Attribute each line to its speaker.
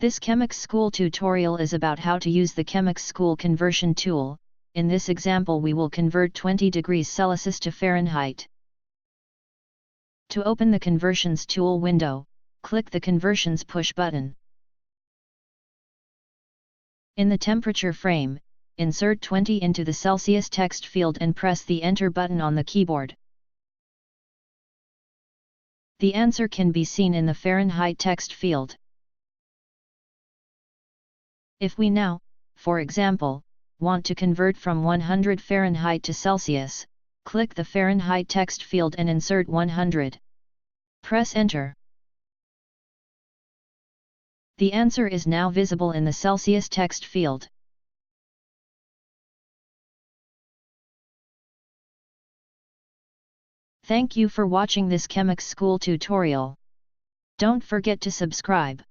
Speaker 1: This Chemix School tutorial is about how to use the Chemix School conversion tool. In this example we will convert 20 degrees Celsius to Fahrenheit. To open the Conversions tool window, click the Conversions push button. In the temperature frame, insert 20 into the Celsius text field and press the Enter button on the keyboard. The answer can be seen in the Fahrenheit text field. If we now, for example, want to convert from 100 Fahrenheit to Celsius, click the Fahrenheit text field and insert 100. Press Enter. The answer is now visible in the Celsius text field. Thank you for watching this Chemix School tutorial. Don't forget to subscribe.